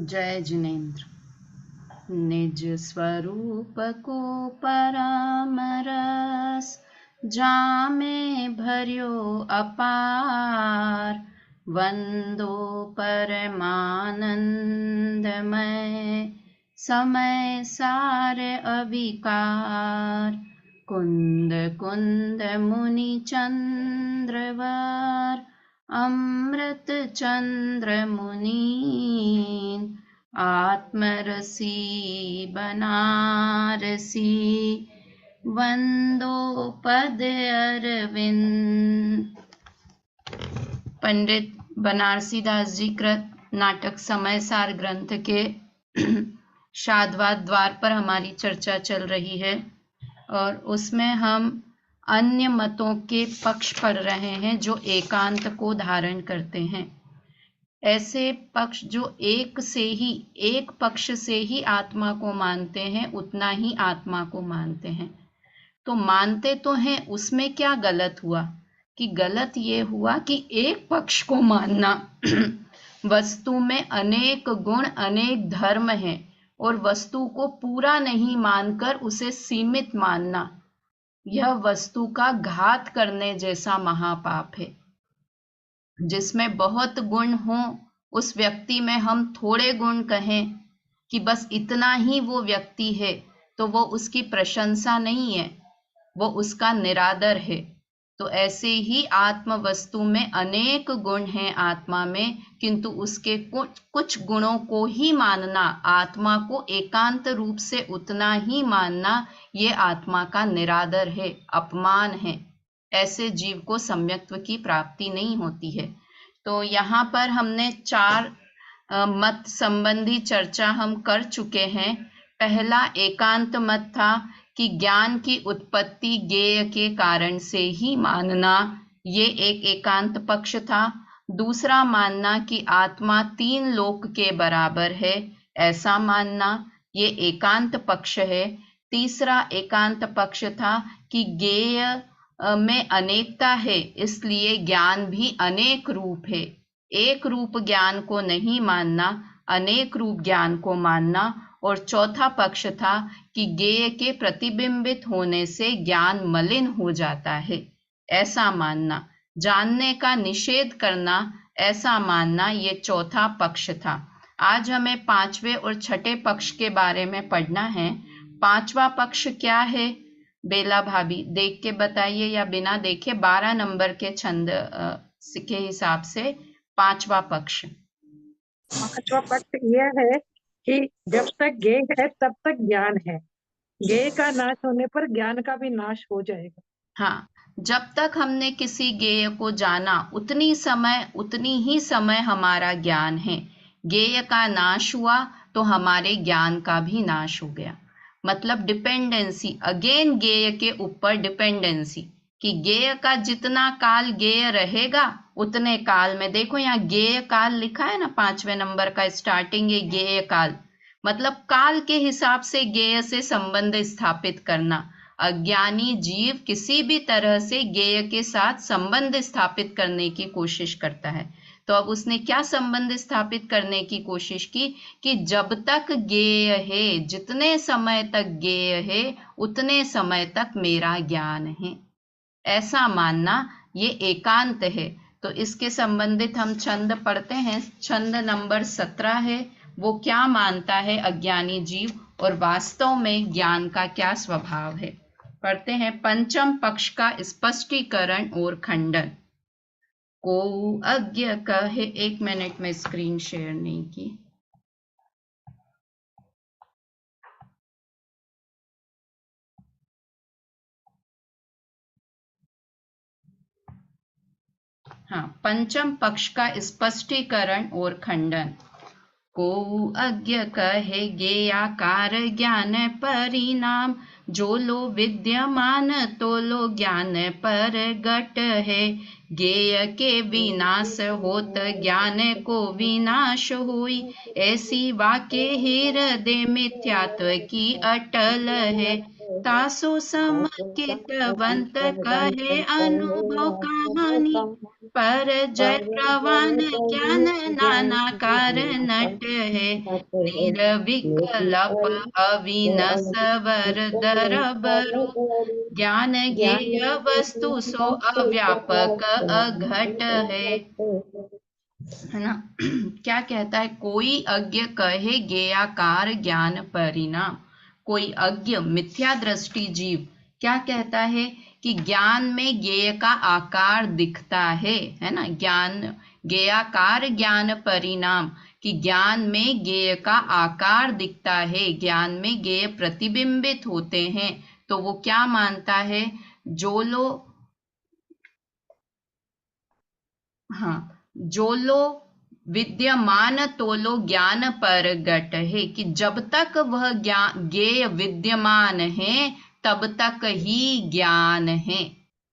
जय जिनेन्द्र। निज स्वरूप को परामरस, जामे भर्यो अपार। वंदो परमानंदमय, समय सार अविकार। कुंद कुंद मुनि चंद्रवर, अमृत चंद्र मुनीन। आत्मरसी बनारसी, वंदो पद अरविंद। पंडित बनारसी दास जी कृत नाटक समय सार ग्रंथ के शाद्वाद द्वार पर हमारी चर्चा चल रही है और उसमें हम अन्य मतों के पक्ष पढ़ रहे हैं जो एकांत को धारण करते हैं। ऐसे पक्ष जो एक पक्ष से ही आत्मा को मानते हैं, उतना ही आत्मा को मानते हैं। तो मानते तो हैं, उसमें क्या गलत हुआ कि गलत ये हुआ कि एक पक्ष को मानना वस्तु में अनेक गुण अनेक धर्म हैं और वस्तु को पूरा नहीं मानकर उसे सीमित मानना, यह वस्तु का घात करने जैसा महापाप है। जिसमें बहुत गुण हो, उस व्यक्ति में हम थोड़े गुण कहें कि बस इतना ही वो व्यक्ति है, तो वो उसकी प्रशंसा नहीं है, वो उसका निरादर है। तो ऐसे ही आत्म वस्तु में अनेक गुण हैं आत्मा में, किंतु उसके कुछ गुणों को ही मानना, आत्मा को एकांत रूप से उतना ही मानना, ये आत्मा का निरादर है, अपमान है। ऐसे जीव को सम्यक्त्व की प्राप्ति नहीं होती है। तो यहाँ पर हमने 4 मत संबंधी चर्चा हम कर चुके हैं। पहला एकांत मत था कि ज्ञान की उत्पत्ति ज्ञेय के कारण से ही मानना, ये एक एकांत पक्ष था। दूसरा मानना कि आत्मा 3 लोक के बराबर है, ऐसा मानना, ये एकांत पक्ष है। तीसरा एकांत पक्ष था कि ज्ञेय में अनेकता है, इसलिए ज्ञान भी अनेक रूप है। एक रूप ज्ञान को नहीं मानना, अनेक रूप ज्ञान को मानना। और चौथा पक्ष था कि ज्ञेय के प्रतिबिंबित होने से ज्ञान मलिन हो जाता है, ऐसा मानना। जानने का निषेध करना, ऐसा मानना, ये चौथा पक्ष था। आज हमें 5वें और 6ठे पक्ष के बारे में पढ़ना है। 5वां पक्ष क्या है बेला भाभी, देख के बताइए या बिना देखे। 12 नंबर के छंद के हिसाब से 5वां पक्ष। 5वां पक्ष यह है कि जब तक ज्ञेय है तब तक ज्ञान है, ज्ञेय का नाश होने पर ज्ञान का भी नाश हो जाएगा। हाँ, जब तक हमने किसी ज्ञेय को जाना, उतनी ही समय हमारा ज्ञान है। ज्ञेय का नाश हुआ तो हमारे ज्ञान का भी नाश हो गया। मतलब डिपेंडेंसी, अगेन ज्ञेय के ऊपर डिपेंडेंसी, कि ज्ञेय का जितना काल ज्ञेय रहेगा उतने काल में, देखो यहाँ ज्ञेय काल लिखा है ना, 5वें नंबर का स्टार्टिंग है ज्ञेय काल, मतलब काल के हिसाब से ज्ञेय से संबंध स्थापित करना। अज्ञानी जीव किसी भी तरह से ज्ञेय के साथ संबंध स्थापित करने की कोशिश करता है। तो अब उसने क्या संबंध स्थापित करने की कोशिश की कि जब तक ज्ञेय है, जितने समय तक ज्ञेय है, उतने समय तक मेरा ज्ञान है, ऐसा मानना, ये एकांत है। तो इसके संबंधित हम छंद पढ़ते हैं। छंद नंबर 17 है। वो क्या मानता है अज्ञानी जीव और वास्तव में ज्ञान का क्या स्वभाव है। पढ़ते हैं। पंचम पक्ष का स्पष्टीकरण और खंडन। को अज्ञ कहे, 1 मिनट में स्क्रीन शेयर नहीं की। हाँ, पंचम पक्ष का स्पष्टीकरण और खंडन। को अज्ञ कहे ज्ञेयाकार ज्ञान परिणाम, जो लो विद्यमान तो लो ज्ञान पर घट है। ज्ञेय के विनाश होत ज्ञान को विनाश हुई, ऐसी वाक्य हृदय मिथ्यात्व की अटल है। तासो समकितवंत कहे अनुभव कहानी, पर जय प्रवान ज्ञान नानाकार नट है, निर्विकल्प अविनश्वर दरब रूप, ज्ञान ज्ञेय वस्तु सो अव्यापक अघट है ना। क्या कहता है, कोई अज्ञ कहे ज्ञेयाकार ज्ञान परिणाम। कोई अज्ञ मिथ्या दृष्टि जीव क्या कहता है कि ज्ञान में ज्ञेय का आकार दिखता है ना। ज्ञान ज्ञेयाकार ज्ञान परिणाम, कि ज्ञान में ज्ञेय का आकार दिखता है, ज्ञान में ज्ञेय प्रतिबिंबित होते हैं। तो वो क्या मानता है, जो लोग जो लो विद्यमान तोलो ज्ञान परगट है, कि जब तक वह ज्ञेय विद्यमान है तब तक ही ज्ञान है।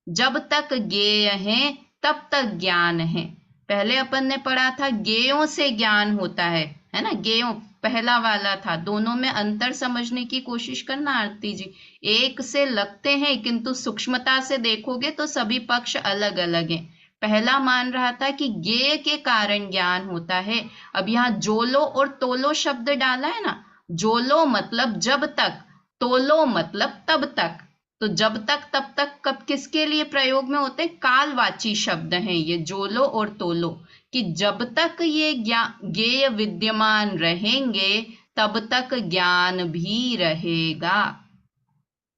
जब तक ज्ञेय है तब तक ज्ञान है। पहले अपन ने पढ़ा था ज्ञेयों से ज्ञान होता है ना। ज्ञेयों पहला वाला था। दोनों में अंतर समझने की कोशिश करना आरती जी। एक से लगते हैं किंतु सूक्ष्मता से देखोगे तो सभी पक्ष अलग अलग हैं। पहला मान रहा था कि ज्ञेय के कारण ज्ञान होता है। अब यहाँ जोलो और तोलो शब्द डाला है ना। जोलो मतलब जब तक, तोलो मतलब तब तक। तो जब तक तब तक कब किसके लिए प्रयोग में होते हैं, कालवाची शब्द हैं ये जोलो और तोलो, कि जब तक ये ज्ञेय विद्यमान रहेंगे तब तक ज्ञान भी रहेगा।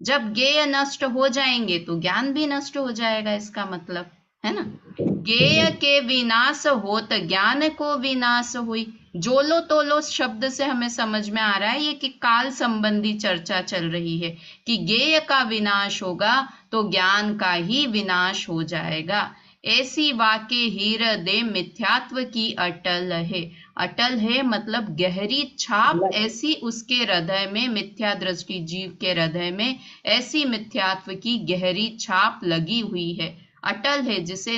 जब ज्ञेय नष्ट हो जाएंगे तो ज्ञान भी नष्ट हो जाएगा, इसका मतलब है ना। ज्ञेय के विनाश होत ज्ञान को विनाश हुई। जोलो तोलो शब्द से हमें समझ में आ रहा है ये कि काल संबंधी चर्चा चल रही है, कि ज्ञेय का विनाश होगा तो ज्ञान का ही विनाश हो जाएगा। ऐसी वाक्य हृदय मिथ्यात्व की अटल है। अटल है मतलब गहरी छाप ऐसी उसके हृदय में, मिथ्या दृष्टि जीव के हृदय में ऐसी मिथ्यात्व की गहरी छाप लगी हुई है। अटल है जिसे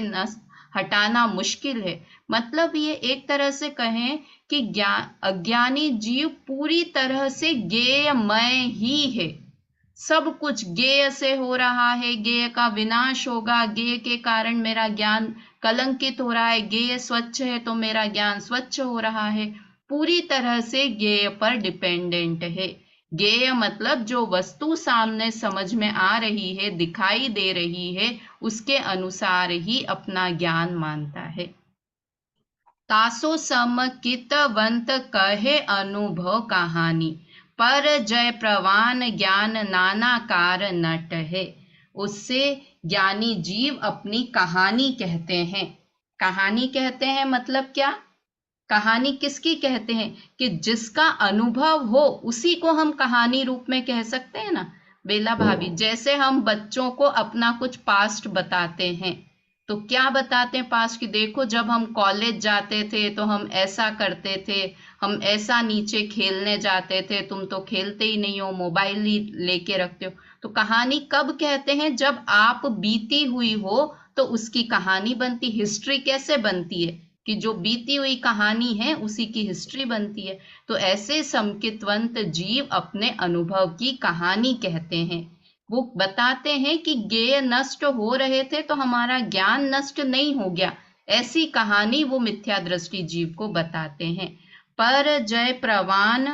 हटाना मुश्किल है। मतलब ये एक तरह से कहें कि अज्ञानी जीव पूरी तरह से ज्ञेयमय ही है। सब कुछ ज्ञेय से हो रहा है, ज्ञेय का विनाश होगा, ज्ञेय के कारण मेरा ज्ञान कलंकित हो रहा है, ज्ञेय स्वच्छ है तो मेरा ज्ञान स्वच्छ हो रहा है। पूरी तरह से ज्ञेय पर डिपेंडेंट है। ज्ञेय मतलब जो वस्तु सामने समझ में आ रही है, दिखाई दे रही है, उसके अनुसार ही अपना ज्ञान मानता है। तासो समकितवंत कहे अनुभव कहानी, पर जय प्रवान ज्ञान नानाकार नट है। उससे ज्ञानी जीव अपनी कहानी कहते हैं। कहानी कहते हैं मतलब क्या, कहानी किसकी कहते हैं, कि जिसका अनुभव हो उसी को हम कहानी रूप में कह सकते हैं ना। बेला भाभी, जैसे हम बच्चों को अपना कुछ पास्ट बताते हैं तो क्या बताते हैं पास्ट की, देखो जब हम कॉलेज जाते थे तो हम ऐसा करते थे, हम ऐसा नीचे खेलने जाते थे, तुम तो खेलते ही नहीं हो, मोबाइल ही लेके रखते हो। तो कहानी कब कहते हैं, जब आप बीती हुई हो तो उसकी कहानी बनती। हिस्ट्री कैसे बनती है, कि जो बीती हुई कहानी है उसी की हिस्ट्री बनती है। तो ऐसे समकितवंत जीव अपने अनुभव की कहानी कहते हैं। वो बताते हैं कि ज्ञेय नष्ट हो रहे थे तो हमारा ज्ञान नष्ट नहीं हो गया, ऐसी कहानी वो मिथ्या दृष्टि जीव को बताते हैं। पर जय प्रवान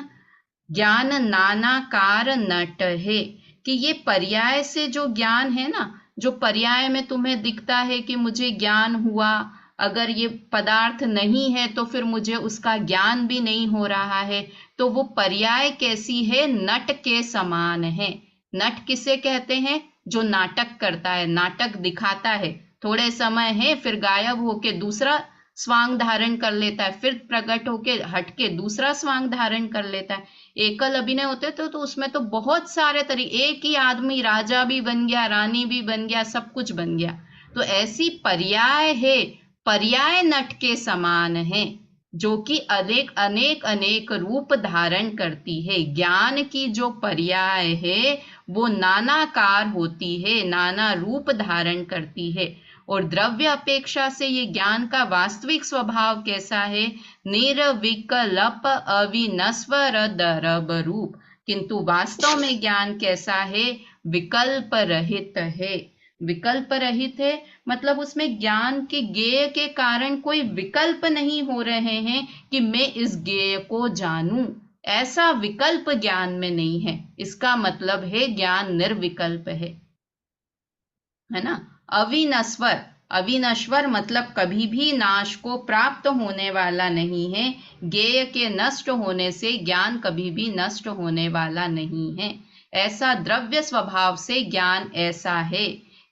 ज्ञान नानाकार नट है, कि ये पर्याय से जो ज्ञान है ना, जो पर्याय में तुम्हें दिखता है कि मुझे ज्ञान हुआ, अगर ये पदार्थ नहीं है तो फिर मुझे उसका ज्ञान भी नहीं हो रहा है, तो वो पर्याय कैसी है, नट के समान है। नट किसे कहते हैं, जो नाटक करता है, नाटक दिखाता है, थोड़े समय है फिर गायब होके दूसरा स्वांग धारण कर लेता है, फिर प्रकट होके हटके दूसरा स्वांग धारण कर लेता है। एकल अभिनय होते तो उसमें तो बहुत सारे तरीके, एक ही आदमी राजा भी बन गया, रानी भी बन गया, सब कुछ बन गया। तो ऐसी पर्याय है, पर्याय नट के समान है, जो कि अनेक अनेक अनेक रूप धारण करती है। ज्ञान की जो पर्याय है वो नानाकार होती है, नाना रूप धारण करती है। और द्रव्य अपेक्षा से ये ज्ञान का वास्तविक स्वभाव कैसा है, निर्विकल्प अविनश्वर दरब रूप, किंतु वास्तव में ज्ञान कैसा है, विकल्प रहित है। विकल्प रहित है मतलब उसमें ज्ञान के ज्ञेय के कारण कोई विकल्प नहीं हो रहे हैं कि मैं इस ज्ञेय को जानूं, ऐसा विकल्प ज्ञान में नहीं है। इसका मतलब है ज्ञान निर्विकल्प है ना। अविनश्वर, अविनश्वर मतलब कभी भी नाश को प्राप्त होने वाला नहीं है। ज्ञेय के नष्ट होने से ज्ञान कभी भी नष्ट होने वाला नहीं है। ऐसा द्रव्य स्वभाव से ज्ञान ऐसा है।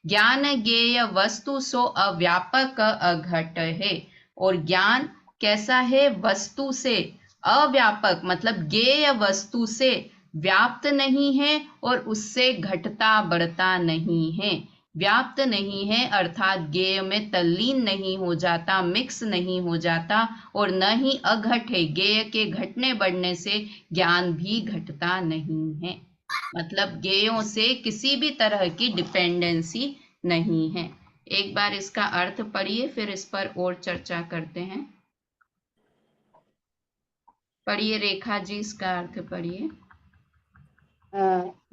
ज्ञान ज्ञेय वस्तु सो अव्यापक अघट है। और ज्ञान कैसा है? वस्तु से अव्यापक मतलब ज्ञेय वस्तु से व्याप्त नहीं है और उससे घटता बढ़ता नहीं है। व्याप्त नहीं है अर्थात ज्ञेय में तल्लीन नहीं हो जाता, मिक्स नहीं हो जाता, और न ही अघट है, ज्ञेय के घटने बढ़ने से ज्ञान भी घटता नहीं है। मतलब ज्ञेयों से किसी भी तरह की डिपेंडेंसी नहीं है। एक बार इसका अर्थ पढ़िए, फिर इस पर और चर्चा करते हैं। पढ़िए रेखा जी, इसका अर्थ पढ़िए।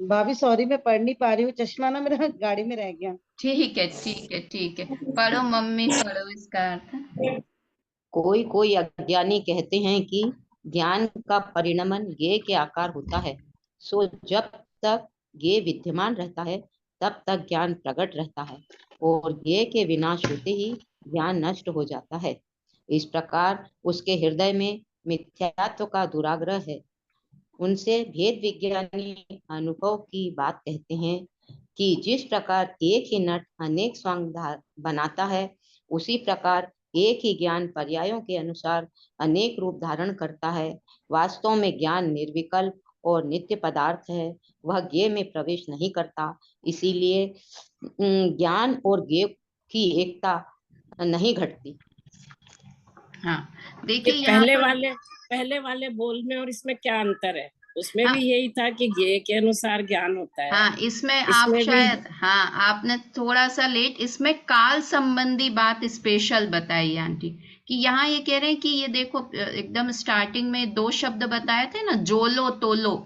भाभी सॉरी मैं पढ़ नहीं पा रही हूँ, चश्मा ना मेरा गाड़ी में रह गया। ठीक है ठीक है ठीक है, पढ़ो मम्मी, पढ़ो इसका अर्थ। कोई कोई अज्ञानी कहते हैं कि ज्ञान का परिणमन ज्ञेय के आकार होता है, सो जब तक ज्ञेय विद्यमान रहता है तब तक ज्ञान प्रकट रहता है, और ज्ञेय के विनाश होते ही ज्ञान नष्ट हो जाता है। इस प्रकार उसके हृदय में मिथ्यात्व का दुराग्रह है। उनसे भेद विज्ञानी अनुभव की बात कहते हैं कि जिस प्रकार एक ही नट अनेक स्वांग बनाता है, उसी प्रकार एक ही ज्ञान पर्यायों के अनुसार अनेक रूप धारण करता है। वास्तव में ज्ञान निर्विकल्प और नित्य पदार्थ है, वह ज्ञेय में प्रवेश नहीं करता। इसीलिए ज्ञान और ज्ञेय की एकता नहीं घटती। हाँ देखिए, पहले वाले बोल में और इसमें क्या अंतर है? उसमें हाँ, भी यही था कि ज्ञेय के अनुसार ज्ञान होता है। हाँ इसमें आप शायद, हाँ आपने थोड़ा सा लेट, इसमें काल संबंधी बात स्पेशल बताई आंटी, कि यहाँ ये कह रहे हैं कि ये देखो एकदम स्टार्टिंग में 2 शब्द बताए थे ना, जोलो तोलो,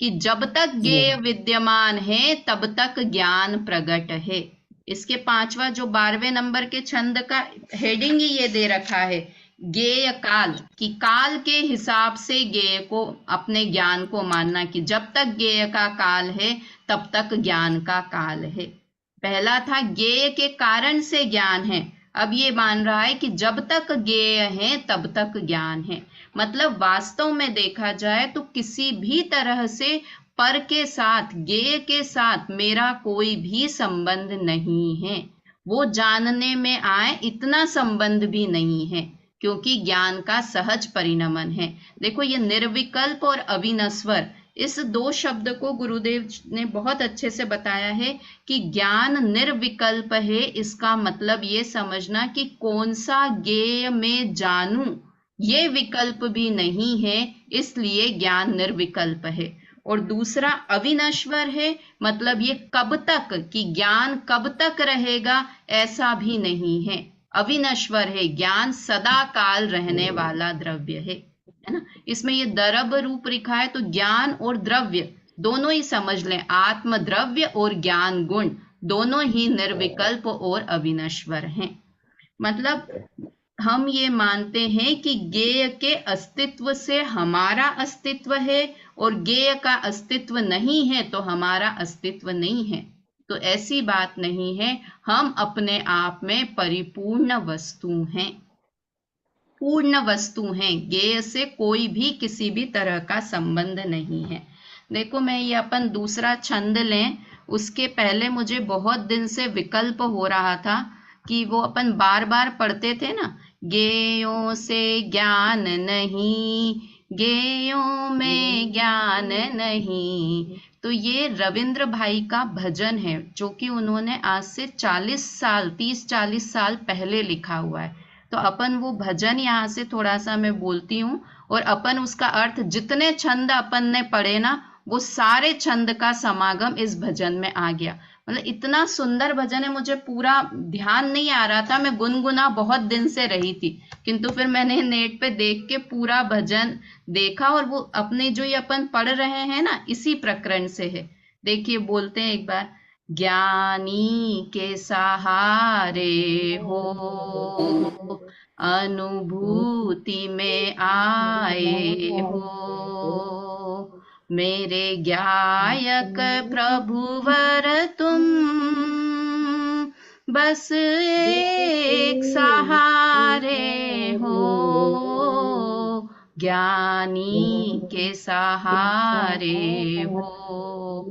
कि जब तक ज्ञेय विद्यमान है तब तक ज्ञान प्रकट है। इसके 5वां जो 12वें नंबर के छंद का हेडिंग ही ये दे रखा है, ज्ञेय काल, कि काल के हिसाब से ज्ञेय को, अपने ज्ञान को मानना कि जब तक ज्ञेय का काल है तब तक ज्ञान का काल है। पहला था ज्ञेय के कारण से ज्ञान है, अब ये मान रहा है कि जब तक ज्ञेय है तब तक ज्ञान है। मतलब वास्तव में देखा जाए तो किसी भी तरह से पर के साथ, ज्ञेय के साथ मेरा कोई भी संबंध नहीं है। वो जानने में आए इतना संबंध भी नहीं है, क्योंकि ज्ञान का सहज परिणमन है। देखो ये निर्विकल्प और अविनश्वर, इस 2 शब्द को गुरुदेव ने बहुत अच्छे से बताया है कि ज्ञान निर्विकल्प है। इसका मतलब ये समझना कि कौन सा ज्ञेय में जानूं, ये विकल्प भी नहीं है, इसलिए ज्ञान निर्विकल्प है। और दूसरा अविनश्वर है, मतलब ये कब तक, कि ज्ञान कब तक रहेगा ऐसा भी नहीं है। अविनश्वर है, ज्ञान सदा काल रहने वाला द्रव्य है ना। इसमें ये द्रव रूप लिखा है तो ज्ञान और द्रव्य दोनों ही समझ लें, आत्म द्रव्य और ज्ञान गुण दोनों ही निर्विकल्प और अविनश्वर हैं। मतलब हम ये मानते हैं कि ज्ञेय के अस्तित्व से हमारा अस्तित्व है, और ज्ञेय का अस्तित्व नहीं है तो हमारा अस्तित्व नहीं है। तो ऐसी बात नहीं है, हम अपने आप में परिपूर्ण वस्तु हैं, पूर्ण वस्तु हैं, ज्ञेय से कोई भी किसी भी तरह का संबंध नहीं है। देखो मैं ये अपन दूसरा छंद लें, उसके पहले मुझे बहुत दिन से विकल्प हो रहा था कि वो अपन बार बार पढ़ते थे ना, ज्ञेयों से ज्ञान नहीं, ज्ञेयों में ज्ञान नहीं। तो ये रविंद्र भाई का भजन है, जो कि उन्होंने आज से 30-40 साल पहले लिखा हुआ है। तो अपन वो भजन यहाँ से थोड़ा सा मैं बोलती हूँ, और अपन उसका अर्थ, जितने छंद अपन ने पढ़े ना, वो सारे छंद का समागम इस भजन में आ गया। मतलब इतना सुंदर भजन है, मुझे पूरा ध्यान नहीं आ रहा था, मैं गुनगुना बहुत दिन से रही थी, किंतु फिर मैंने नेट पे देख के पूरा भजन देखा, और वो अपने जो ये अपन पढ़ रहे हैं ना, इसी प्रकरण से है। देखिए बोलते हैं एक बार, ज्ञानी के सहारे हो, अनुभूति में आए हो। मेरे गायक प्रभुवर तुम बस एक सहारे हो, ज्ञानी के सहारे हो।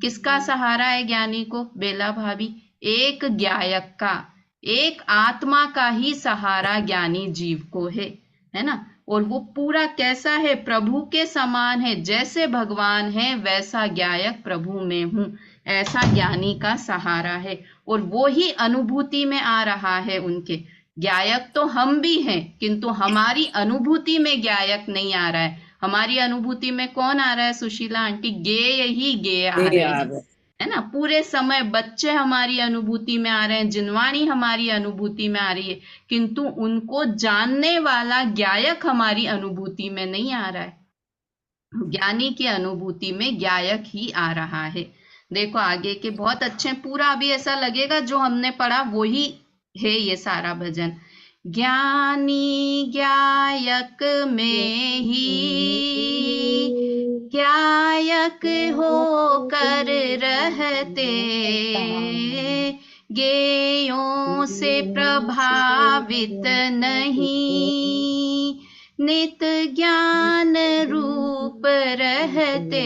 किसका सहारा है ज्ञानी को बेला भाभी? एक गायक का, एक आत्मा का ही सहारा ज्ञानी जीव को है ना। और वो पूरा कैसा है? प्रभु के समान है, जैसे भगवान है वैसा गायक प्रभु में हूं, ऐसा ज्ञानी का सहारा है। और वो ही अनुभूति में आ रहा है उनके। गायक तो हम भी हैं, किंतु हमारी अनुभूति में गायक नहीं आ रहा है। हमारी अनुभूति में कौन आ रहा है सुशीला आंटी? गेय ही गेय आ रहे हैं, है ना। पूरे समय बच्चे हमारी अनुभूति में आ रहे हैं, जिनवाणी हमारी अनुभूति में आ रही है, किंतु उनको जानने वाला गायक हमारी अनुभूति में नहीं आ रहा है। ज्ञानी की अनुभूति में गायक ही आ रहा है। देखो आगे के बहुत अच्छे, पूरा अभी ऐसा लगेगा जो हमने पढ़ा वो ही है ये सारा भजन। ज्ञानी गायक में ही गायक होकर रहते, गेयों से प्रभावित नहीं, नित ज्ञान रूप रहते।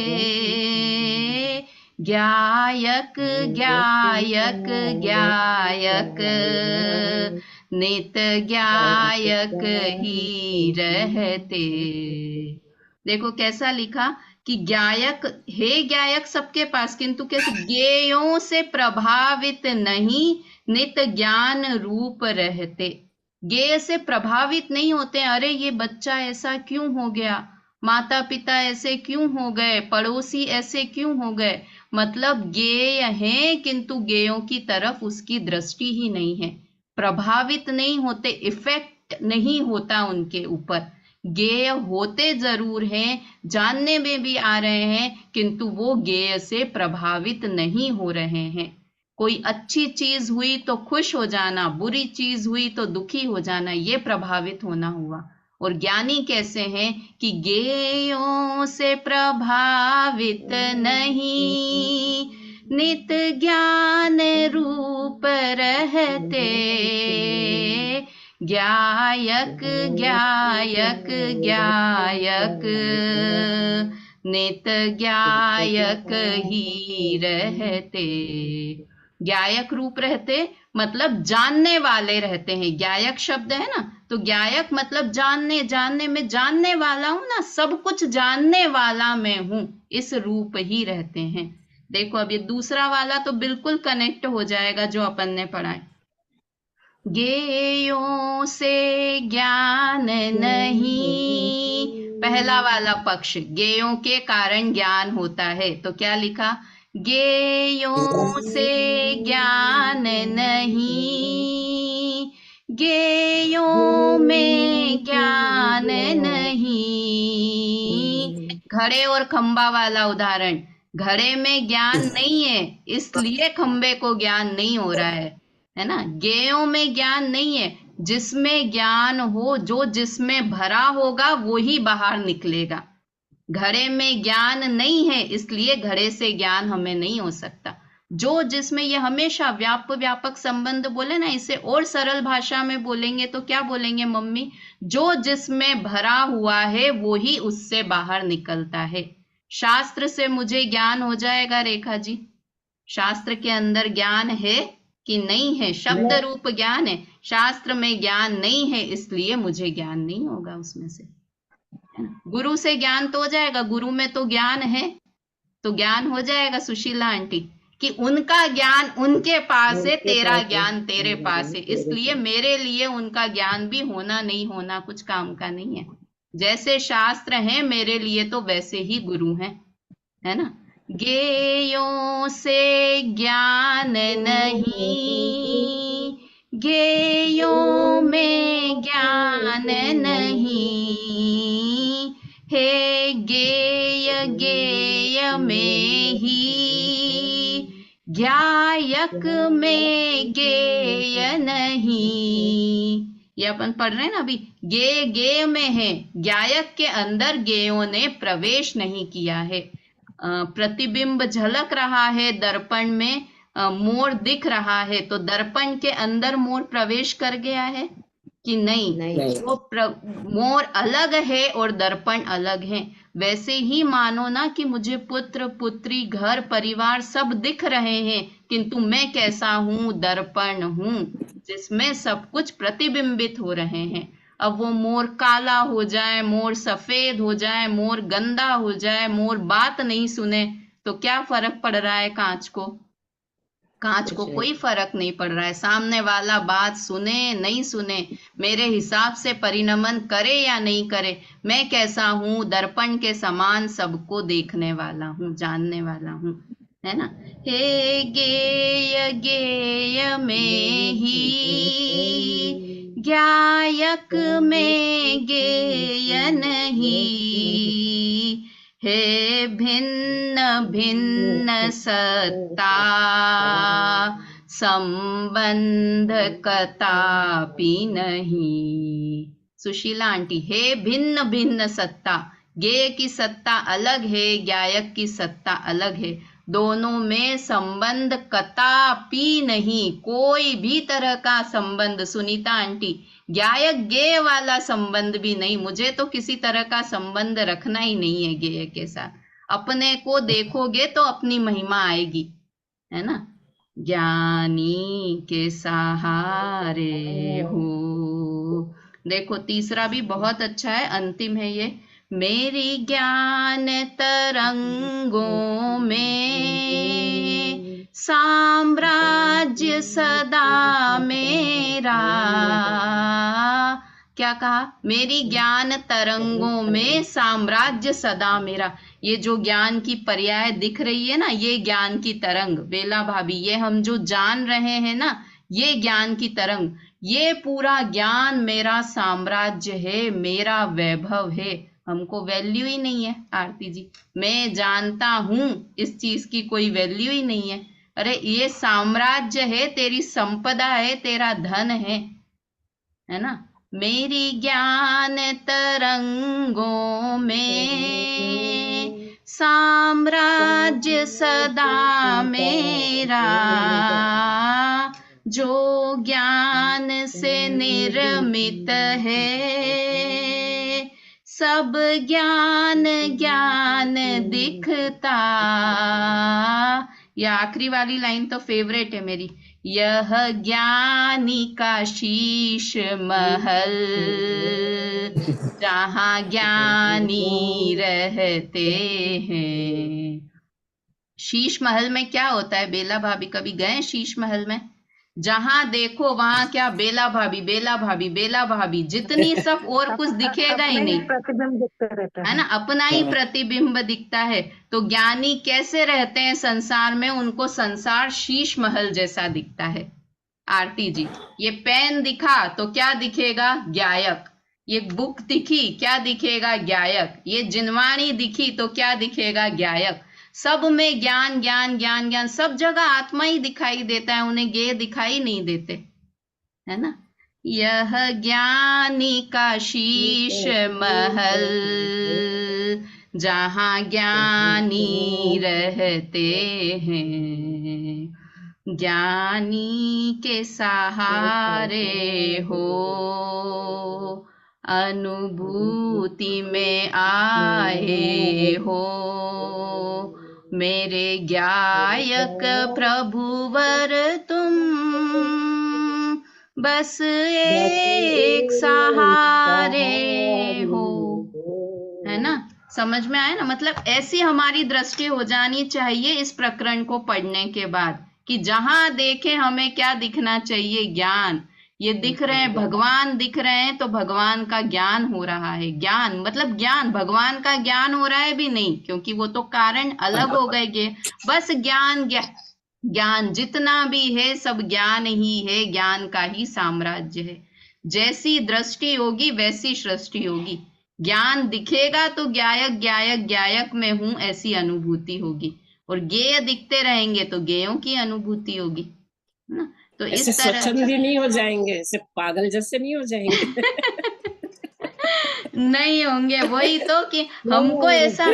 गायक गायक गायक, नित गायक ही रहते। देखो कैसा लिखा कि गायक है, गायक सबके पास, किंतु कैसे? गेयों से प्रभावित नहीं, नित ज्ञान रूप रहते। गेय से प्रभावित नहीं होते। अरे ये बच्चा ऐसा क्यों हो गया, माता पिता ऐसे क्यों हो गए, पड़ोसी ऐसे क्यों हो गए, मतलब गेय है किंतु गेयों की तरफ उसकी दृष्टि ही नहीं है, प्रभावित नहीं होते, इफेक्ट नहीं होता उनके ऊपर। गेय होते जरूर हैं, जानने में भी आ रहे हैं, किंतु वो गेय से प्रभावित नहीं हो रहे हैं। कोई अच्छी चीज हुई तो खुश हो जाना, बुरी चीज हुई तो दुखी हो जाना, ये प्रभावित होना हुआ। और ज्ञानी कैसे हैं कि गेयों से प्रभावित नहीं, नित ज्ञान रूप रहते। गायक गायक गायक, नित गायक ही रहते। गायक रूप रहते मतलब जानने वाले रहते हैं। गायक शब्द है ना, तो गायक मतलब जानने, जानने में जानने वाला हूं ना, सब कुछ जानने वाला मैं हूं, इस रूप ही रहते हैं। देखो अब ये दूसरा वाला तो बिल्कुल कनेक्ट हो जाएगा जो अपन ने पढ़ा है। गेयों से ज्ञान नहीं, पहला वाला पक्ष, गेयों के कारण ज्ञान होता है। तो क्या लिखा? गेयों से ज्ञान नहीं, गेयों में ज्ञान नहीं। घड़े और खंबा वाला उदाहरण, घड़े में ज्ञान नहीं है इसलिए खंबे को ज्ञान नहीं हो रहा है ना। गेयों में ज्ञान नहीं है, जिसमें ज्ञान हो, जो जिसमें भरा होगा वो ही बाहर निकलेगा। घड़े में ज्ञान नहीं है इसलिए घड़े से ज्ञान हमें नहीं हो सकता। जो जिसमें, ये हमेशा व्यापक संबंध बोले ना, इसे और सरल भाषा में बोलेंगे तो क्या बोलेंगे मम्मी? जो जिसमें भरा हुआ है वो ही उससे बाहर निकलता है। शास्त्र से मुझे ज्ञान हो जाएगा रेखा जी? शास्त्र के अंदर ज्ञान है कि नहीं है? शब्द रूप ज्ञान है, शास्त्र में ज्ञान नहीं है इसलिए मुझे ज्ञान नहीं होगा उसमें से। गुरु से ज्ञान तो हो जाएगा, गुरु में तो ज्ञान है, तो ज्ञान हो जाएगा सुशीला आंटी कि उनका ज्ञान उनके पास है, तेरा ज्ञान तेरे पास है, इसलिए मेरे लिए उनका ज्ञान भी होना नहीं होना कुछ काम का नहीं है। जैसे शास्त्र है मेरे लिए तो वैसे ही गुरु हैं, है ना। गेयों से ज्ञान नहीं, गेयों में ज्ञान नहीं, हे गेय गेय में ही ज्ञायक में गेय नहीं, ये अपन पढ़ रहे हैं ना अभी, गे गे में है, ज्ञायक के अंदर गेयों ने प्रवेश नहीं किया है। प्रतिबिंब झलक रहा है दर्पण में, मोर दिख रहा है, तो दर्पण के अंदर मोर प्रवेश कर गया है कि नहीं? वो मोर अलग है और दर्पण अलग है। वैसे ही मानो ना कि मुझे पुत्र पुत्री घर परिवार सब दिख रहे हैं, किंतु मैं कैसा हूँ? दर्पण हूँ जिसमें सब कुछ प्रतिबिंबित हो रहे हैं। अब वो मोर काला हो जाए, मोर सफेद हो जाए, मोर गंदा हो जाए, मोर बात नहीं सुने, तो क्या फर्क पड़ रहा है कांच को? कांच को कोई फर्क नहीं पड़ रहा है। सामने वाला बात सुने नहीं सुने, मेरे हिसाब से परिणमन करे या नहीं करे, मैं कैसा हूँ? दर्पण के समान सबको देखने वाला हूँ, जानने वाला हूँ, है ना? हे गेय गेय में ही, ज्ञायक में गेय नहीं, हे भिन्न भिन्न सत्ता, संबंध कदापि नहीं। सुशीला आंटी, हे भिन्न भिन्न सत्ता, गेय की सत्ता अलग है, ज्ञायक की सत्ता अलग है, दोनों में संबंध कदापि नहीं, कोई भी तरह का संबंध। सुनीता आंटी, ज्ञायक गेय वाला संबंध भी नहीं, मुझे तो किसी तरह का संबंध रखना ही नहीं है गेय के साथ। अपने को देखोगे तो अपनी महिमा आएगी, है ना? ज्ञानी के सहारे हो। देखो तीसरा भी बहुत अच्छा है, अंतिम है ये। मेरी ज्ञान तरंगों में साम्राज्य सदा मेरा। क्या कहा? मेरी ज्ञान तरंगों में साम्राज्य सदा मेरा। ये जो ज्ञान की पर्याय दिख रही है ना, ये ज्ञान की तरंग, बेला भाभी, ये हम जो जान रहे हैं ना, ये ज्ञान की तरंग, ये पूरा ज्ञान मेरा साम्राज्य है, मेरा वैभव है। हमको वैल्यू ही नहीं है आरती जी, मैं जानता हूं इस चीज की कोई वैल्यू ही नहीं है। अरे ये साम्राज्य है, तेरी संपदा है, तेरा धन है ना? मेरी ज्ञान तरंगों में साम्राज्य सदा मेरा, जो ज्ञान से निर्मित है, सब ज्ञान ज्ञान दिखता। यह आखिरी वाली लाइन तो फेवरेट है मेरी। यह ज्ञानी का शीश महल, जहाँ ज्ञानी रहते हैं। शीश महल में क्या होता है बेला भाभी? कभी गए शीश महल में? जहां देखो वहां क्या, बेला भाभी बेला भाभी बेला भाभी, जितनी सब, और कुछ दिखेगा ही नहीं, प्रतिबिंब दिखता रहता है ना? अपना ही प्रतिबिंब दिखता है। तो ज्ञानी कैसे रहते हैं संसार में? उनको संसार शीश महल जैसा दिखता है। आरती जी, ये पेन दिखा तो क्या दिखेगा? ज्ञायक। ये बुक दिखी, क्या दिखेगा? ज्ञायक। ये जिनवाणी दिखी तो क्या दिखेगा? ज्ञायक। सब में ज्ञान ज्ञान ज्ञान ज्ञान, सब जगह आत्मा ही दिखाई देता है, उन्हें गेय दिखाई नहीं देते, है ना? यह ज्ञानी का शीश महल, जहाँ ज्ञानी रहते हैं, ज्ञानी के सहारे हो, अनुभूति में आए हो, मेरे ज्ञायक प्रभुवर तुम, बस एक सहारे हो, है ना? समझ में आया ना? मतलब ऐसी हमारी दृष्टि हो जानी चाहिए इस प्रकरण को पढ़ने के बाद, कि जहां देखे हमें क्या दिखना चाहिए? ज्ञान। ये दिख रहे हैं, भगवान दिख रहे हैं, तो भगवान का ज्ञान हो रहा है। ज्ञान मतलब ज्ञान, भगवान का ज्ञान हो रहा है भी नहीं, क्योंकि वो तो कारण अलग हो गए। बस ज्ञान ज्ञान जितना भी है सब ज्ञान ही है, ज्ञान का ही साम्राज्य है। जैसी दृष्टि होगी वैसी सृष्टि होगी। ज्ञान दिखेगा तो ज्ञायक ज्ञायक ज्ञायक में हूं, ऐसी अनुभूति होगी। और गेय दिखते रहेंगे तो गेयों की अनुभूति होगी ना। तो ऐसे इस तरह स्वच्छंदी नहीं हो जाएंगे, ऐसे पागल जैसे नहीं हो जाएंगे। नहीं होंगे, वही तो कि हमको ऐसा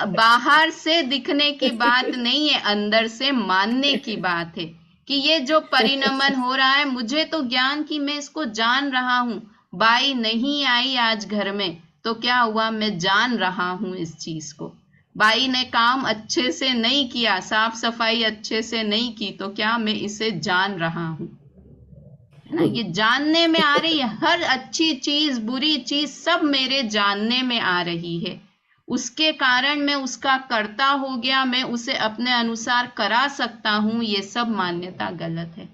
बाहर से दिखने की बात नहीं है, अंदर से मानने की बात है कि ये जो परिणमन हो रहा है, मुझे तो ज्ञान की मैं इसको जान रहा हूँ। बाई नहीं आई आज घर में तो क्या हुआ, मैं जान रहा हूँ इस चीज को। बाई ने काम अच्छे से नहीं किया, साफ सफाई अच्छे से नहीं की तो क्या, मैं इसे जान रहा हूँ, है ना। ये जानने में आ रही है, हर अच्छी चीज बुरी चीज सब मेरे जानने में आ रही है। उसके कारण मैं उसका कर्ता हो गया, मैं उसे अपने अनुसार करा सकता हूँ, ये सब मान्यता गलत है।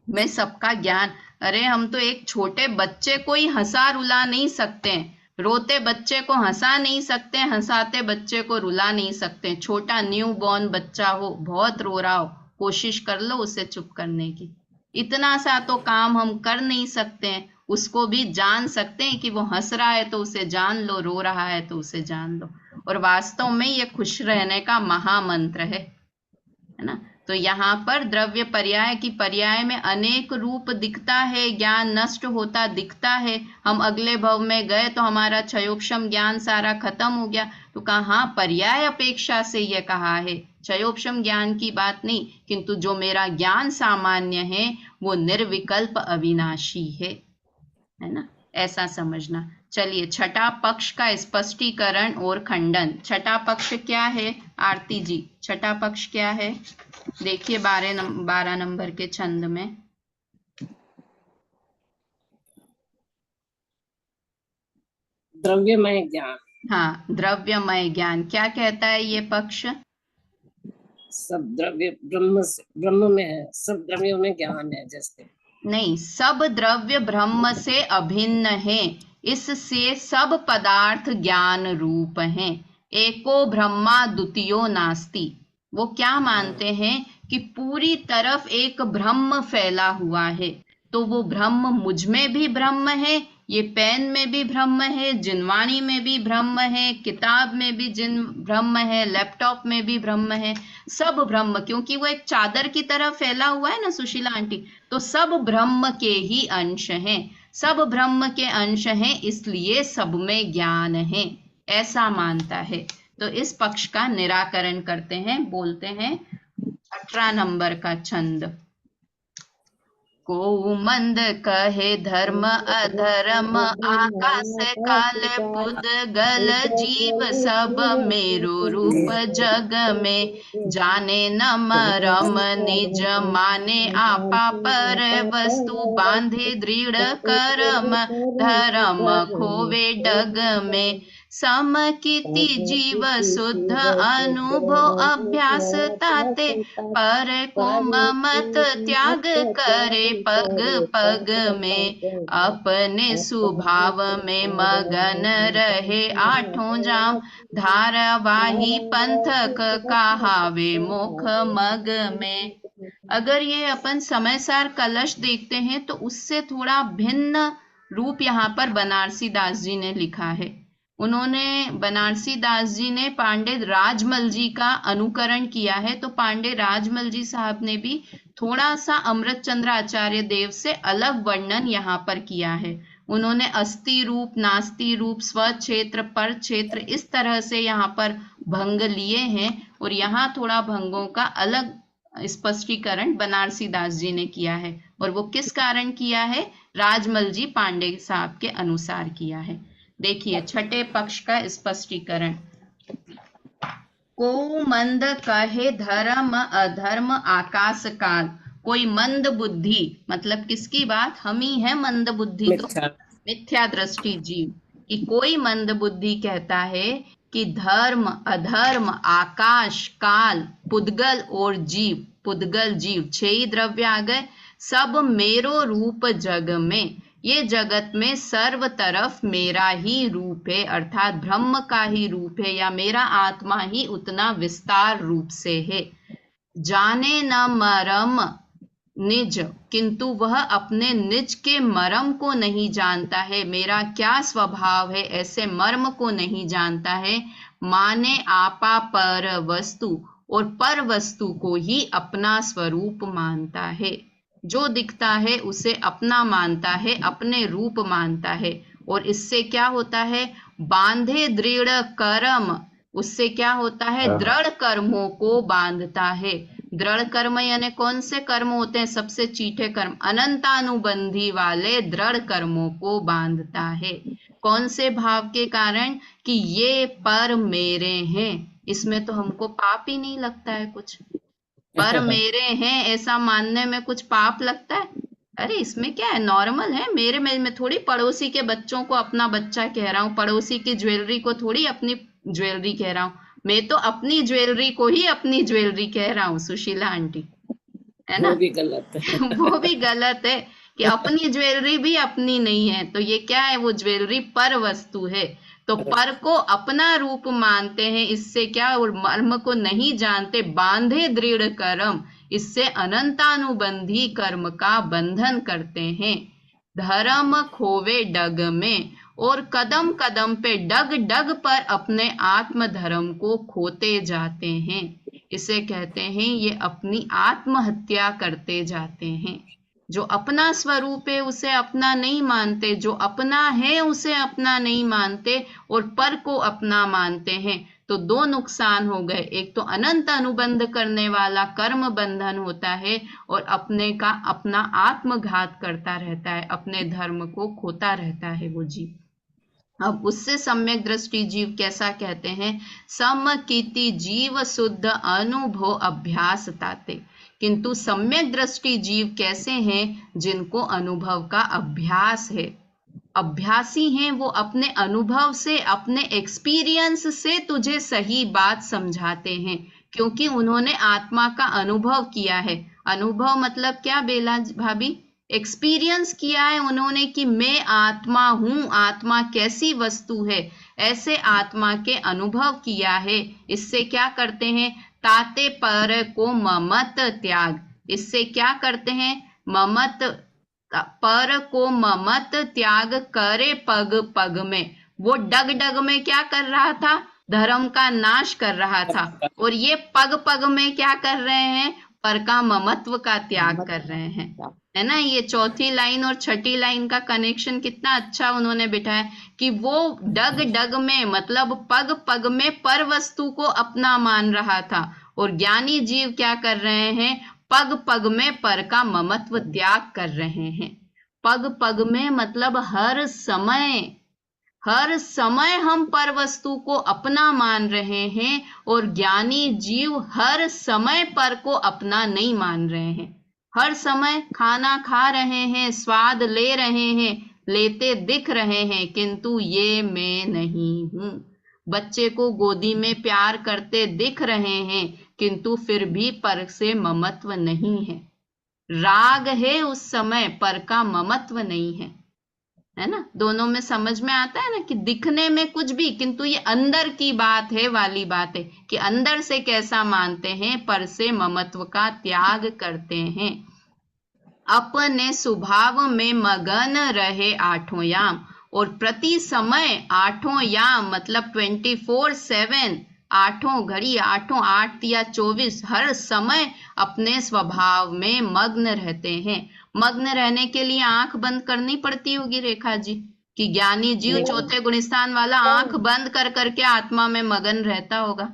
मैं सबका ज्ञान, अरे हम तो एक छोटे बच्चे को ही हंसा रुला नहीं सकते हैं, रोते बच्चे को हंसा नहीं सकते, हंसाते बच्चे को रुला नहीं सकते। छोटा न्यू बॉर्न बच्चा हो, बहुत रो रहा हो, कोशिश कर लो उसे चुप करने की, इतना सा तो काम हम कर नहीं सकते हैं। उसको भी जान सकते हैं कि वो हंस रहा है तो उसे जान लो, रो रहा है तो उसे जान लो। और वास्तव में ये खुश रहने का महामंत्र है ना। तो यहाँ पर द्रव्य पर्याय की पर्याय में अनेक रूप दिखता है, ज्ञान नष्ट होता दिखता है। हम अगले भव में गए तो हमारा क्षयोक्षम ज्ञान सारा खत्म हो गया, तो कहाँ पर्याय अपेक्षा से ये कहा है, क्षयोक्षम ज्ञान की बात नहीं, किंतु जो मेरा ज्ञान सामान्य है वो निर्विकल्प अविनाशी है ना, ऐसा समझना। चलिए छठा पक्ष का स्पष्टीकरण और खंडन। छठा पक्ष क्या है आरती जी, छठा पक्ष क्या है? देखिए 12 नंबर के छंद में। द्रव्यमय ज्ञान। हाँ, द्रव्यमय ज्ञान। क्या कहता है ये पक्ष? सब द्रव्य ब्रह्म में है, सब द्रव्यों में ज्ञान है। जैसे नहीं, सब द्रव्य ब्रह्म से अभिन्न है, इससे सब पदार्थ ज्ञान रूप हैं। एको ब्रह्मा द्वितीयो नास्ति। वो क्या मानते हैं कि पूरी तरफ एक ब्रह्म फैला हुआ है, तो वो ब्रह्म मुझ में भी ब्रह्म है, ये पेन में भी ब्रह्म है, जिनवाणी में भी ब्रह्म है, किताब में भी जिन ब्रह्म है, लैपटॉप में भी ब्रह्म है, सब ब्रह्म, क्योंकि वो एक चादर की तरह फैला हुआ है ना सुशीला आंटी, तो सब ब्रह्म के ही अंश हैं, सब ब्रह्म के अंश हैं, इसलिए सब में ज्ञान है, ऐसा मानता है। तो इस पक्ष का निराकरण करते हैं, बोलते हैं 18 नंबर का छंद। को मंद कहे धर्म अधर्म, आकाश काल पुद्गल जीव सब मेरो रूप जग में, जाने न मरम निज माने, आपा पर वस्तु बांधे दृढ़ करम, धर्म खोवे डग में, समकीर्ति जीव शुद्ध अनुभव अभ्यास ताते, पर को ममत त्याग करे पग पग में, अपने स्वभाव में मगन रहे आठों जाम, धारावाही पंथक कहावे मुख मग में। अगर ये अपन समय सार कलश देखते हैं तो उससे थोड़ा भिन्न रूप यहाँ पर बनारसी दास जी ने लिखा है। उन्होंने, बनारसी दास जी ने पांडे राजमल जी का अनुकरण किया है, तो पांडे राजमल जी साहब ने भी थोड़ा सा अमृत चंद्र आचार्य देव से अलग वर्णन यहाँ पर किया है। उन्होंने अस्ति रूप, नास्ति रूप, स्व क्षेत्र, पर क्षेत्र, इस तरह से यहाँ पर भंग लिए हैं, और यहाँ थोड़ा भंगों का अलग स्पष्टीकरण बनारसी दास जी ने किया है, और वो किस कारण किया है, राजमल जी पांडे साहब के अनुसार किया है। देखिए छठे पक्ष का स्पष्टीकरण। को मंद कहे धर्म अधर्म आकाश काल, कोई मंद बुद्धि, मतलब किसकी बात, हम ही है मंद बुद्धि, तो मिथ्या दृष्टि जीव, कि कोई मंद बुद्धि कहता है कि धर्म अधर्म आकाश काल पुद्गल और जीव, पुद्गल जीव 6 ही द्रव्य आ गए, सब मेरो रूप जग में, ये जगत में सर्व तरफ मेरा ही रूप है, अर्थात ब्रह्म का ही रूप है, या मेरा आत्मा ही उतना विस्तार रूप से है। जाने न मरम निज, किंतु वह अपने निज के मर्म को नहीं जानता है, मेरा क्या स्वभाव है ऐसे मर्म को नहीं जानता है। माने आपा पर वस्तु, और पर वस्तु को ही अपना स्वरूप मानता है। जो दिखता है उसे अपना मानता है, अपने रूप मानता है। और इससे क्या होता है? बांधे दृढ़ कर्म, उससे क्या होता है? दृढ़ कर्मों को बांधता है। दृढ़ कर्म यानी कौन से कर्म होते हैं? सबसे चीठे कर्म, अनंतानुबंधी वाले दृढ़ कर्मों को बांधता है। कौन से भाव के कारण? कि ये पर मेरे हैं। इसमें तो हमको पाप ही नहीं लगता है कुछ। पर मेरे हैं ऐसा मानने में कुछ पाप लगता है? अरे इसमें क्या है, नॉर्मल है। मेरे में मैं थोड़ी पड़ोसी के बच्चों को अपना बच्चा कह रहा हूँ, पड़ोसी की ज्वेलरी को थोड़ी अपनी ज्वेलरी कह रहा हूँ। मैं तो अपनी ज्वेलरी को ही अपनी ज्वेलरी कह रहा हूँ, सुशीला आंटी, है ना? वो भी गलत है। वो भी गलत है कि अपनी ज्वेलरी भी अपनी नहीं है। तो ये क्या है? वो ज्वेलरी पर वस्तु है। तो पर को अपना रूप मानते हैं। इससे क्या? और मर्म को नहीं जानते। बांधे दृढ़ कर्म, इससे अनंतानुबंधी कर्म का बंधन करते हैं। धर्म खोवे डग में, और कदम कदम पे डग डग पर अपने आत्म धर्म को खोते जाते हैं। इसे कहते हैं ये अपनी आत्महत्या करते जाते हैं। जो अपना स्वरूप है उसे अपना नहीं मानते, जो अपना है उसे अपना नहीं मानते, और पर को अपना मानते हैं। तो दो नुकसान हो गए। एक तो अनंत अनुबंध करने वाला कर्म बंधन होता है, और अपने का अपना आत्मघात करता रहता है, अपने धर्म को खोता रहता है वो जीव। अब उससे सम्यक दृष्टि जीव कैसा कहते हैं? समकीति जीव शुद्ध अनुभव अभ्यास ताते। किंतु सम्यक दृष्टि जीव कैसे हैं? जिनको अनुभव का अभ्यास है, अभ्यासी हैं। वो अपने अनुभव से, अपने एक्सपीरियंस से तुझे सही बात समझाते हैं, क्योंकि उन्होंने आत्मा का अनुभव किया है। अनुभव मतलब क्या बेला भाभी? एक्सपीरियंस किया है उन्होंने कि मैं आत्मा हूं, आत्मा कैसी वस्तु है, ऐसे आत्मा के अनुभव किया है। इससे क्या करते हैं? ताते पर को ममत त्याग। इससे क्या करते हैं? ममत, पर को ममत त्याग करे पग पग में। वो डग डग में क्या कर रहा था? धर्म का नाश कर रहा था। और ये पग पग में क्या कर रहे हैं? पर का ममत्व का त्याग कर रहे हैं, है ना? ये चौथी लाइन और छठी लाइन का कनेक्शन कितना अच्छा उन्होंने बिठाया कि वो डग डग में मतलब पग पग में पर वस्तु को अपना मान रहा था, और ज्ञानी जीव क्या कर रहे हैं? पग पग में पर का ममत्व त्याग कर रहे हैं। पग पग में मतलब हर समय हम पर वस्तु को अपना मान रहे हैं, और ज्ञानी जीव हर समय पर को अपना नहीं मान रहे हैं। हर समय खाना खा रहे हैं, स्वाद ले रहे हैं, लेते दिख रहे हैं, किंतु ये मैं नहीं हूं। बच्चे को गोदी में प्यार करते दिख रहे हैं, किंतु फिर भी पर से ममत्व नहीं है। राग है उस समय, पर का ममत्व नहीं है, है ना? दोनों में समझ में आता है ना कि दिखने में कुछ भी, किंतु ये अंदर की बात है वाली बात है कि अंदर से कैसा मानते हैं? पर से ममत्व का त्याग करते हैं। अपने स्वभाव में मगन रहे आठों याम, और प्रति समय आठों याम मतलब 24/7, आठों घड़ी, आठों 8 या 24, हर समय अपने स्वभाव में मग्न रहते हैं। मग्न रहने के लिए आंख बंद करनी पड़ती होगी रेखा जी, कि ज्ञानी जीव चौथे गुणस्थान वाला आंख बंद कर करके आत्मा में मगन रहता होगा।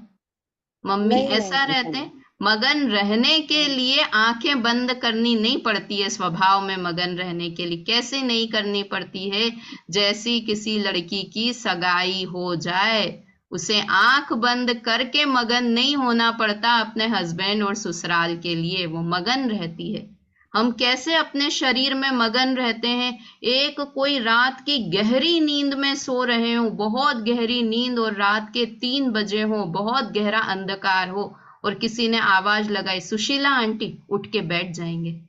मम्मी नहीं, ऐसा नहीं, रहते हैं? मगन रहने के लिए आंखें बंद करनी नहीं पड़ती है। स्वभाव में मगन रहने के लिए कैसे नहीं करनी पड़ती है? जैसी किसी लड़की की सगाई हो जाए, उसे आंख बंद करके मगन नहीं होना पड़ता अपने हस्बैंड और ससुराल के लिए, वो मगन रहती है। हम कैसे अपने शरीर में मगन रहते हैं? एक कोई रात की गहरी नींद में सो रहे हो, बहुत गहरी नींद, और रात के 3 बजे हो, बहुत गहरा अंधकार हो, और किसी ने आवाज लगाई, सुशीला आंटी, उठ के बैठ जाएंगे।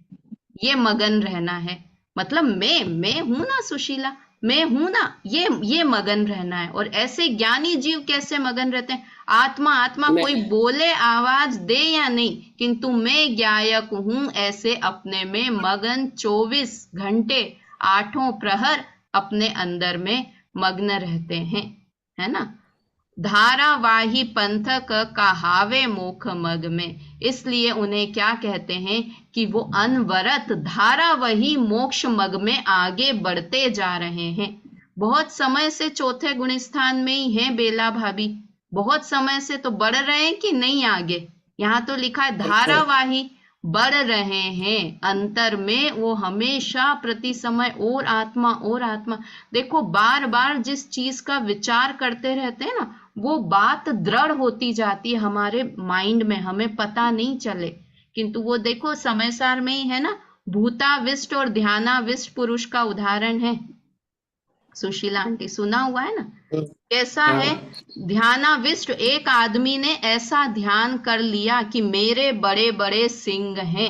ये मगन रहना है। मतलब मैं हूं ना सुशीला, मैं हूं ना, ये मगन रहना है। और ऐसे ज्ञानी जीव कैसे मगन रहते हैं? आत्मा कोई बोले, आवाज दे या नहीं, किंतु मैं ज्ञायक हूं, ऐसे अपने में मगन 24 घंटे, 8 प्रहर अपने अंदर में मग्न रहते हैं, है ना? धारावाही पंथक कहावे मोख मग में। इसलिए उन्हें क्या कहते हैं कि वो अनवरत धारावाही मोक्ष मग में आगे बढ़ते जा रहे हैं। बहुत समय से चौथे गुण स्थान में ही है बेला भाभी, बहुत समय से तो बढ़ रहे हैं कि नहीं आगे? यहाँ तो लिखा है धारावाही बढ़ रहे हैं, अंतर में वो हमेशा प्रति समय और आत्मा। देखो बार बार जिस चीज का विचार करते रहते हैं ना, वो बात दृढ़ होती जाती है हमारे माइंड में, हमें पता नहीं चले। किंतु वो देखो समय सार में ही है ना, भूताविष्ट और ध्यानाविष्ट पुरुष का उदाहरण है। सुशीला आंटी सुना हुआ है ना? कैसा है ध्यानाविष्ट? एक आदमी ने ऐसा ध्यान कर लिया कि मेरे बड़े बड़े सिंग हैं,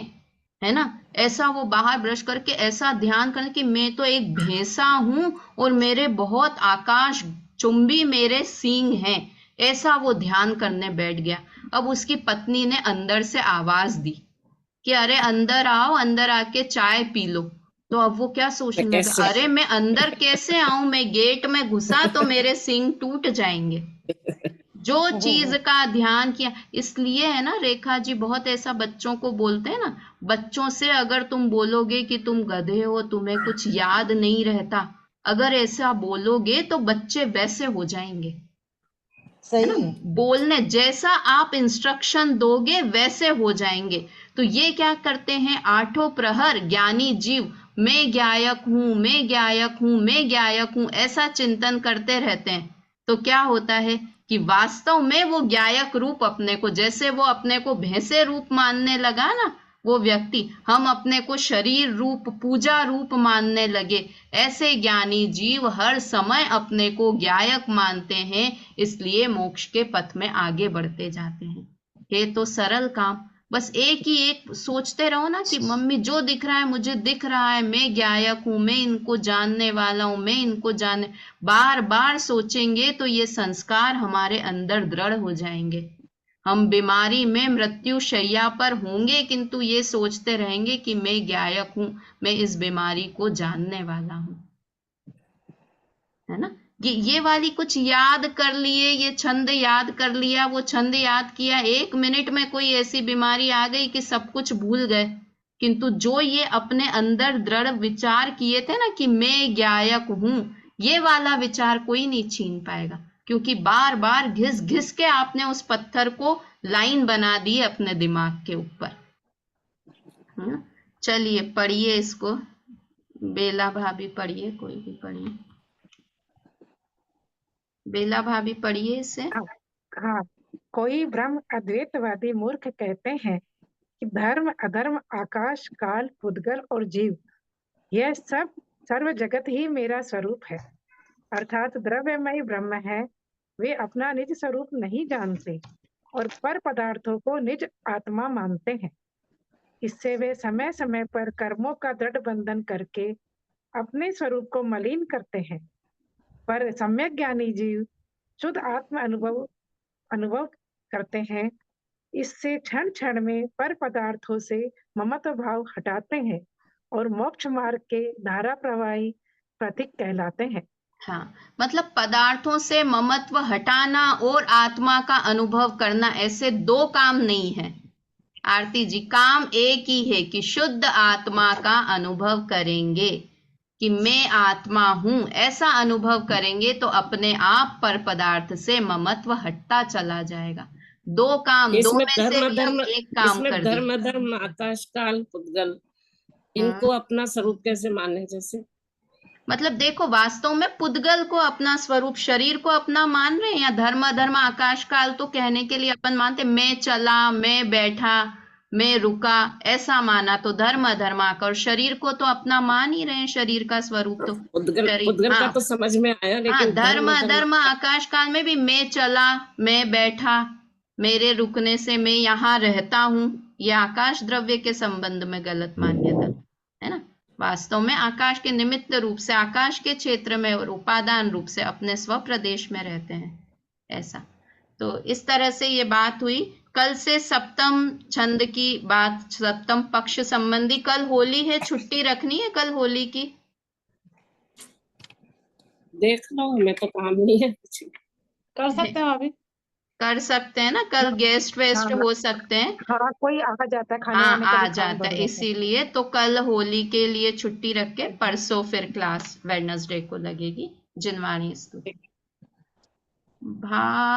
है ना? ऐसा वो बाहर ब्रश करके ऐसा ध्यान करने कि मैं तो एक भैंसा हूं और मेरे बहुत आकाश चुंबी मेरे सींग हैं, ऐसा वो ध्यान करने बैठ गया। अब उसकी पत्नी ने अंदर से आवाज दी कि अरे अंदर आओ, अंदर आके चाय पी लो। तो अब वो क्या सोचने लगा, अरे मैं अंदर कैसे आऊं, मैं गेट में घुसा तो मेरे सींग टूट जाएंगे। जो चीज का ध्यान किया, इसलिए है ना रेखा जी, बहुत ऐसा बच्चों को बोलते हैं ना, बच्चों से अगर तुम बोलोगे कि तुम गधे हो, तुम्हें कुछ याद नहीं रहता, अगर ऐसा बोलोगे तो बच्चे वैसे हो जाएंगे। सही है। बोलने जैसा आप इंस्ट्रक्शन दोगे वैसे हो जाएंगे। तो ये क्या करते हैं, आठों प्रहर ज्ञानी जीव मैं ज्ञायक हूं, मैं ज्ञायक हूं, मैं ज्ञायक हूं, ऐसा चिंतन करते रहते हैं। तो क्या होता है कि वास्तव में वो ज्ञायक रूप अपने को, जैसे वो अपने को भैंसे रूप मानने लगा ना वो व्यक्ति, हम अपने को शरीर रूप पूजा रूप मानने लगे, ऐसे ज्ञानी जीव हर समय अपने को ज्ञायक मानते हैं, इसलिए मोक्ष के पथ में आगे बढ़ते जाते हैं। ये तो सरल काम, बस एक ही एक सोचते रहो ना कि मम्मी जो दिख रहा है मुझे दिख रहा है, मैं ज्ञायक हूं, मैं इनको जानने वाला हूं, मैं इनको जानने, बार बार सोचेंगे तो ये संस्कार हमारे अंदर दृढ़ हो जाएंगे। हम बीमारी में मृत्यु शैया पर होंगे किंतु ये सोचते रहेंगे कि मैं ज्ञायक हूं, मैं इस बीमारी को जानने वाला हूं, है ना? ये वाली कुछ याद कर लिए, ये छंद याद कर लिया, वो छंद याद किया, 1 मिनट में कोई ऐसी बीमारी आ गई कि सब कुछ भूल गए। किंतु जो ये अपने अंदर दृढ़ विचार किए थे ना कि मैं ज्ञायक हूं, ये वाला विचार कोई नहीं छीन पाएगा, क्योंकि बार बार घिस घिस के आपने उस पत्थर को लाइन बना दी अपने दिमाग के ऊपर। चलिए पढ़िए इसको, बेला भाभी पढ़िए, कोई भी पढ़िए, बेला भाभी पढ़िए इसे। हाँ, कोई ब्रह्म अद्वैतवादी मूर्ख कहते हैं कि धर्म अधर्म आकाश काल पुद्गल और जीव यह सब सर्व जगत ही मेरा स्वरूप है, अर्थात द्रव्यमय ब्रह्म है। वे अपना निज स्वरूप नहीं जानते और पर पदार्थों को निज आत्मा मानते हैं। इससे वे समय समय पर कर्मों का दृढ़ बंधन करके अपने स्वरूप को मलिन करते हैं। पर सम्यक ज्ञानी जीव शुद्ध आत्म अनुभव करते हैं। इससे क्षण क्षण में पर पदार्थों से ममत्व भाव हटाते हैं और मोक्ष मार्ग के धारा प्रवाही प्रतीक कहलाते हैं। हाँ, मतलब पदार्थों से ममत्व हटाना और आत्मा का अनुभव करना, ऐसे 2 काम नहीं है आरती जी, काम एक ही है कि शुद्ध आत्मा का अनुभव करेंगे कि मैं आत्मा हूं, ऐसा अनुभव करेंगे तो अपने आप पर पदार्थ से ममत्व हटता चला जाएगा। 2 काम, 2 में से एक काम कर दिया। धर्म धर्म आकाश काल पुद्गल, इनको अपना स्वरूप कैसे माने? जैसे मतलब देखो वास्तव में पुद्गल को अपना स्वरूप, शरीर को अपना मान रहे हैं, या धर्म अधर्म आकाश काल तो कहने के लिए अपन मानते, मैं चला, मैं बैठा, मैं रुका, ऐसा माना तो धर्म अधर्म आकाश, शरीर को तो अपना मान ही रहे हैं, शरीर का स्वरूप तो पुद्गल का तो समझ में आया, लेकिन धर्म अधर्म आकाश काल में भी मैं चला, मैं बैठा, मेरे रुकने से मैं यहाँ रहता हूं, यह आकाश द्रव्य के संबंध में गलत मान्यता है ना। वास्तव में आकाश के निमित्त रूप से, आकाश के क्षेत्र में और उपादान रूप से अपने स्व प्रदेश में रहते हैं, ऐसा। तो इस तरह से ये बात हुई। कल से सप्तम छंद की बात, सप्तम पक्ष संबंधी। कल होली है, छुट्टी रखनी है कल होली की? देख लो, हमें तो काम नहीं है कुछ। कर सकते हो अभी? कर सकते हैं ना, कल गेस्ट वेस्ट हाँ हो सकते हैं। हाँ, कोई आ जाता है खाने हाँ वाने का आ भी काम जाता बढ़ है, जाता है। इसीलिए तो कल होली के लिए छुट्टी रख के परसों फिर क्लास वेडनेसडे को लगेगी जिनवाणी स्तुति। भा